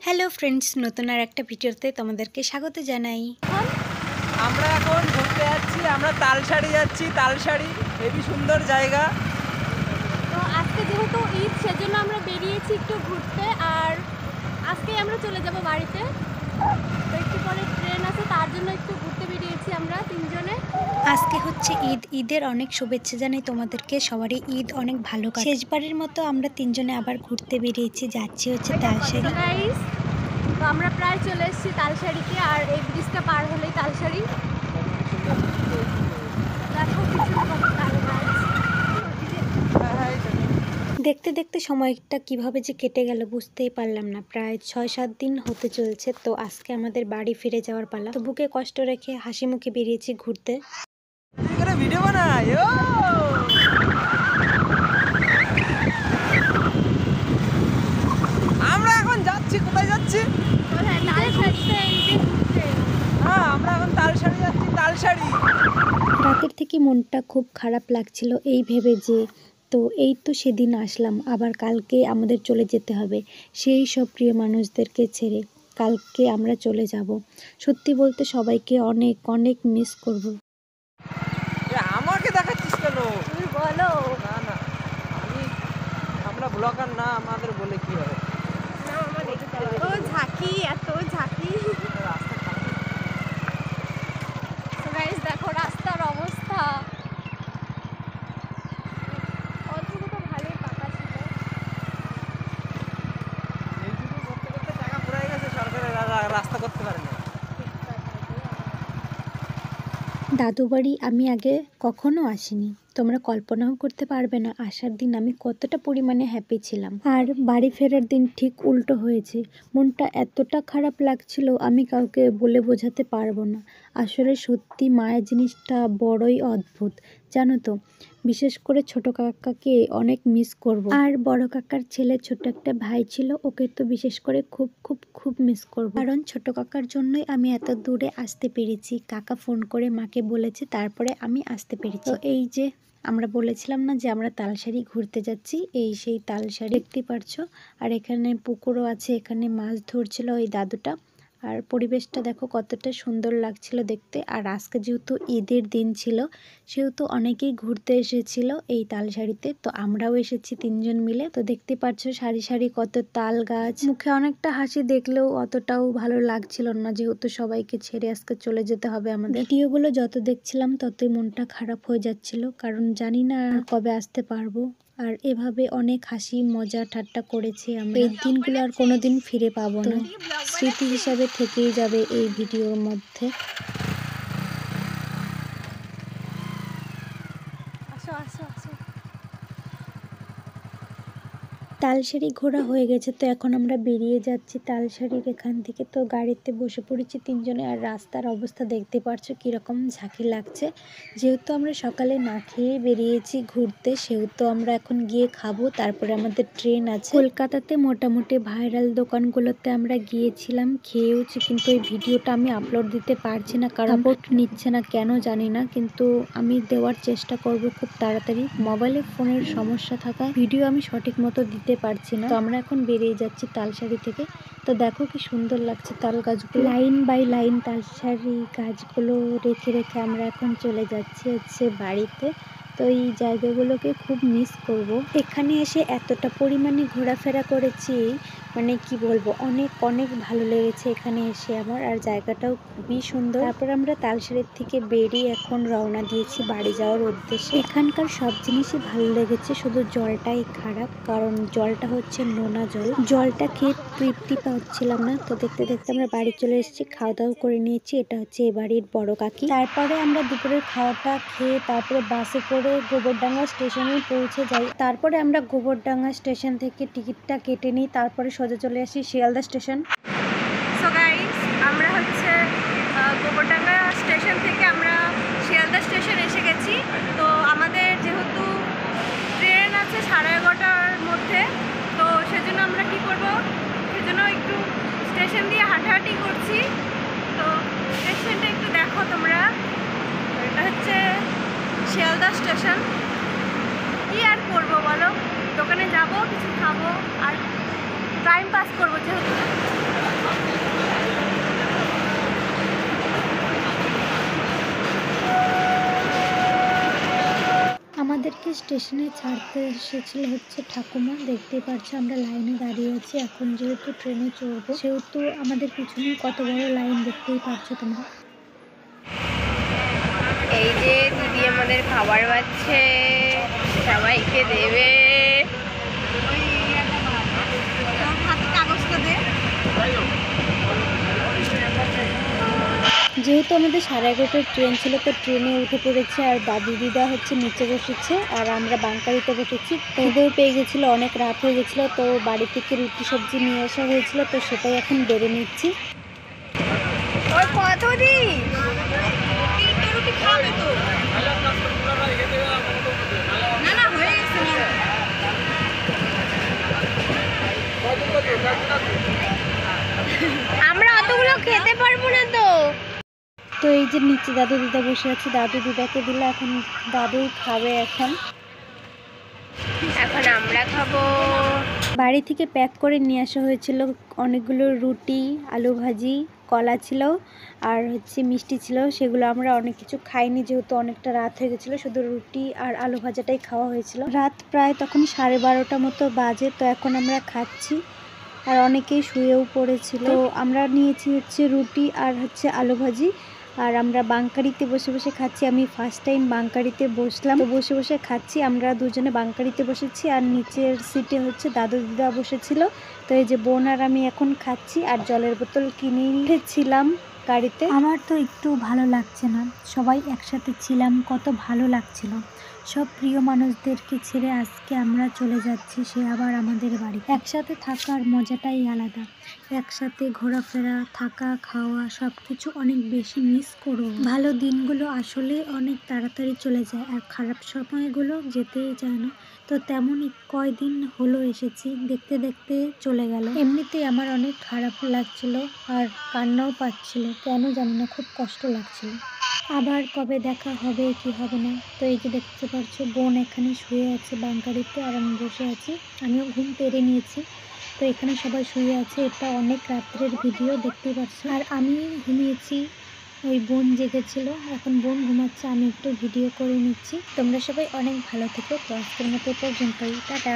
Hello friends, নতুন আর একটা ভিডিওতে তোমাদেরকে স্বাগত জানাই। আমরা এখন ঘুরতে যাচ্ছি, আমরা তালসারি যাচ্ছি। তালসারি হেবি সুন্দর জায়গা। তো আজকে যেহেতু ঈদ, সেজন্য আমরা বেরিয়েছি একটু ঘুরতে। আর আজকে আমরা চলে যাব বাড়িতে। তো একটু পরে ট্রেন আছে, তার জন্য একটু ঘুরতে বেরিয়েছি আমরা তিনজনে। আজকে হচ্ছে ঈদ। ঈদের অনেক শুভেচ্ছা জানাই তোমাদেরকে। সবারই ঈদ অনেক ভালো কাটুক। শেষবারের মতো আমরা তিনজনে আবার ঘুরতে বেরিয়েছি, যাচ্ছি হচ্ছে তালসারি। তো আমরা প্রায় চলে এসেছি তালসারিতে, আর এই ব্রিজটা পার হলেই তালসারি। দেখো কিছু দেখতে দেখতে সময়টা কিভাবে যে কেটে গেল বুঝতেই পারলাম না। প্রায় 6-7 দিন হতে চলছে। তো আজকে আমাদের বাড়ি ফিরে যাওয়ার পালা। তো বুকে কষ্ট রেখে হাসি মুখে বেরিয়েছি ঘুরতে। ভিডিও বানাই। আমরা এখন যাচ্ছি, কোথায় যাচ্ছি? হ্যাঁ, আমরা এখন তালসারি যাচ্ছি। তালসারি রাতের থেকে মনটা খুব খারাপ লাগছিল এই ভেবে যে এই তো সেদিন আসলাম, আবার কালকে আমাদের চলে যেতে হবে সেই সব প্রিয় মানুষদেরকে ছেড়ে। কালকে আমরা চলে যাব। সত্যি বলতে সবাইকে অনেক অনেক মিস করব। আমাকে দেখাচ্ছিস কেন? তুমি বলো। না না, আমরা ব্লগার না, আমাদের বলে কি হবে? ও ঝাঁকি, এত ঝাঁকি। গাইস দেখো রাস্তার অবস্থা। অতটুকু তো ভালোই পাকা ছিল। এইটুকু করতে করতে টাকা ফুরাই গেছে, সরকারের রাস্তা করতে পারে না। দাদু বাড়ি আমি আগে কখনো আসিনি। তোমরা কল্পনাও করতে পারবে না আসার দিন আমি কতটা পরিমাণে হ্যাপি ছিলাম, আর বাড়ি ফেরার দিন ঠিক উল্টো হয়েছে। মনটা এতটা খারাপ লাগছিল আমি কাউকে বলে বোঝাতে পারবো না। আসলে সত্যি মায়ের জিনিসটা বড়ই অদ্ভুত, জানো তো। বিশেষ করে ছোট কাকাকে অনেক মিস করব। আর বড় কাকার ছেলে ছোট একটা ভাই ছিল, ওকে তো বিশেষ করে খুব খুব খুব মিস করব। কারণ ছোট কাকার জন্যই আমি এত দূরে আসতে পেরেছি। কাকা ফোন করে মাকে বলেছে, তারপরে আমি আসতে পেরেছি। তো এই যে আমরা বলেছিলাম না যে আমরা তালসারি ঘুরতে যাচ্ছি, এই সেই তালসারি দেখতে পারছো। আর এখানে পুকুরও আছে, এখানে মাছ ধরছিল ওই দাদুটা। আর পরিবেশটা দেখো কতটা সুন্দর লাগছিল দেখতে। আর আজকে যেহেতু ঈদের দিন ছিল, সেহেতু অনেকেই ঘুরতে এসেছিল এই তালসারিতে। তো আমরাও এসেছি তিনজন মিলে। তো দেখতে পাচ্ছ সারি সারি কত তাল গাছ। মুখে অনেকটা হাসি, দেখলেও অতটাও ভালো লাগছিল না, যেহেতু সবাইকে ছেড়ে আজকে চলে যেতে হবে আমাদের। ভিডিওগুলো যত দেখছিলাম ততই মনটা খারাপ হয়ে যাচ্ছিল, কারণ জানি না আর কবে আসতে পারবো। আর এভাবে অনেক হাসি মজা ঠাট্টা করেছি আমরা। এই দিনগুলো আর কোনোদিন ফিরে পাবো না, স্মৃতি হিসাবে থেকেই যাবে এই ভিডিওর মধ্যে। আসো আসো আসো। তালসারি ঘোরা হয়ে গেছে, তো এখন আমরা বেরিয়ে যাচ্ছি তালসারির এখান থেকে। তো গাড়িতে বসে পড়েছি তিনজনে। আর রাস্তার অবস্থা দেখতে পারছো কীরকম ঝাঁকি লাগছে। যেহেতু আমরা সকালে না খেয়ে বেরিয়েছি ঘুরতে, সেহেতু আমরা এখন গিয়ে খাবো, তারপরে আমাদের ট্রেন আছে। কলকাতাতে মোটামুটি ভাইরাল দোকানগুলোতে আমরা গিয়েছিলাম, খেয়েওছি, কিন্তু এই ভিডিওটা আমি আপলোড দিতে পারছি না, কারণ সাপোর্ট নিচ্ছে না কেন জানি না। কিন্তু আমি দেওয়ার চেষ্টা করব খুব তাড়াতাড়ি। মোবাইলে ফোনের সমস্যা থাকায় ভিডিও আমি সঠিক মতো দিতে পারছি না। তো আমরা এখন বেরিয়ে যাচ্ছি তালসারি থেকে। তো দেখো কি সুন্দর লাগছে তাল গাছগুলো, লাইন বাই লাইন তালসারি গাছগুলো রেখে রেখে আমরা এখন চলে যাচ্ছি হচ্ছে বাড়িতে। তো এই জায়গাগুলোকে খুব মিস করব। এখানে এসে এতটা পরিমাণে ঘোরাফেরা করেছি, মানে কি বলবো, অনেক অনেক ভালো লেগেছে এখানে এসে আমার। আর জায়গাটাও খুবই সুন্দর। তারপর আমরা তালসারির থেকে বেরিয়ে এখন রওনা দিয়েছি বাড়ি যাওয়ার উদ্দেশ্যে। এখানকার সব জিনিসই ভালো লেগেছে, শুধু জলটাই খারাপ, কারণ জলটা হচ্ছে নোনা জল। জলটা খেয়ে তৃপ্তি পাচ্ছিলাম না। তো দেখতে দেখতে আমরা বাড়ি চলে এসেছি, খাওয়া দাওয়া করে নিয়েছি। এটা হচ্ছে এ বাড়ির বড় কাকি। তারপরে আমরা দুপুরের খাওয়াটা খেয়ে তারপরে বাসে করে গোবরডাঙ্গা স্টেশনে পৌঁছে যাই। তারপরে আমরা গোবরডাঙ্গা স্টেশন থেকে টিকিটটা কেটে নিই, তারপরে সোজা চলে আসি শিয়ালদা স্টেশন। সো গাইস, আমরা হচ্ছে গোবরডাঙ্গা স্টেশন থেকে আমরা শিয়ালদা স্টেশন এসে গেছি। তো আমাদের যেহেতু ট্রেন আছে 11:30টার মধ্যে, তো সেজন্য আমরা কি করব, সেজন্য একটু স্টেশন দিয়ে হাঁটাহাঁটি করছি। তো স্টেশনটা একটু দেখো তোমরা। এটা হচ্ছে শিয়ালদা স্টেশন। কি আর করবো বলো, দোকানে যাব, কিছু খাবো আর টাইম পাস করবো যেহেতু। আমাদেরকে স্টেশনে ছাড়তে এসেছিল হচ্ছে ঠাকুমা। দেখতেই পাচ্ছ আমরা লাইনে দাঁড়িয়ে আছি। এখন যেহেতু ট্রেনে চড়বো সেহেতু আমাদের পিছনে কত বড় লাইন দেখতেই পাচ্ছ তোমরা। এই যে দিদি আমাদের খাবার পাচ্ছে, সবাইকে দেবে। যেহেতু আমাদের 11:30টার ট্রেন ছিল তো ট্রেনে উঠে পড়েছে আর দাদু দিদা হচ্ছে নিচে বসেছে আর আমরা বাঙ্কারিতে বসেছি। খিদেও পেয়ে গেছিলো, অনেক রাত হয়ে গেছিলো তো বাড়ি থেকে রুটি সবজি নিয়ে আসা হয়েছিল তো সেটাই এখন বেড়ে নিচ্ছি। আমরা অতগুলো খেতে পারবো না তো। তো এই যে নিচে দাদু দিদা বসে আছে, দাদু দিদাকে দিলে এখন দাদু খাবে। এখন আমরা খাবো। বাড়ি থেকে প্যাক করে নিয়ে আসা হয়েছিল অনেকগুলো রুটি, আলু ভাজি, কলা ছিল আর হচ্ছে মিষ্টি ছিল। সেগুলো আমরা অনেক কিছু খাইনি যেহেতু অনেকটা রাত হয়ে গেছিলো, শুধু রুটি আর আলু ভাজাটাই খাওয়া হয়েছিল। রাত প্রায় তখন 12:30 মতো বাজে। তো এখন আমরা খাচ্ছি আর অনেকেই শুয়েও পড়েছিল। তো আমরা নিয়েছি হচ্ছে রুটি আর হচ্ছে আলু ভাজি আর আমরা বাঙ্কারিতে বসে বসে খাচ্ছি। আমি ফার্স্ট টাইম বাঙ্কারিতে বসলাম, তো বসে বসে খাচ্ছি। আমরা দুজনে বাঙ্কারিতে বসেছি আর নিচের সিটে হচ্ছে দাদু দিদা বসেছিল। তো এই যে বোন আর আমি এখন খাচ্ছি আর জলের বোতল কিনে নিয়েছিলাম গাড়িতে। আমার তো একটু ভালো লাগছে না, সবাই একসাথে ছিলাম, কত ভালো লাগছিল। সব প্রিয় মানুষদেরকে ছেড়ে আজকে আমরা চলে যাচ্ছি সে আবার আমাদের বাড়ি। একসাথে থাকার মজাটাই আলাদা। একসাথে ঘোরাফেরা, থাকা, খাওয়া সব কিছু অনেক বেশি মিস করো। ভালো দিনগুলো আসলে অনেক তাড়াতাড়ি চলে যায় আর খারাপ সময়গুলো যেতেই চায় না। তো তেমনই কয়দিন হলো এসেছি, দেখতে দেখতে চলে গেল। এমনিতেই আমার অনেক খারাপ লাগছিল আর কান্নাও পাচ্ছিল, কেন জানি না, খুব কষ্ট লাগছিল। আবার কবে দেখা হবে কি হবে না। তো এই যে দেখতে পাচ্ছ বোন এখানে শুয়ে আছে বাঙ্কারিতে আর আমি বসে আছি। আমিও ঘুম পেরে নিয়েছি, তো এখানে সবাই শুয়ে আছে। এটা অনেক রাত্রের ভিডিও দেখতেই পাচ্ছ। আর আমি ঘুমিয়েছি, ওই বোন জেগেছিল, এখন বোন ঘুমাচ্ছে, আমি একটু ভিডিও করে নিচ্ছি। তোমরা সবাই অনেক ভালো থেকো। তো আজকের মতো পর্যন্তই, টাটা।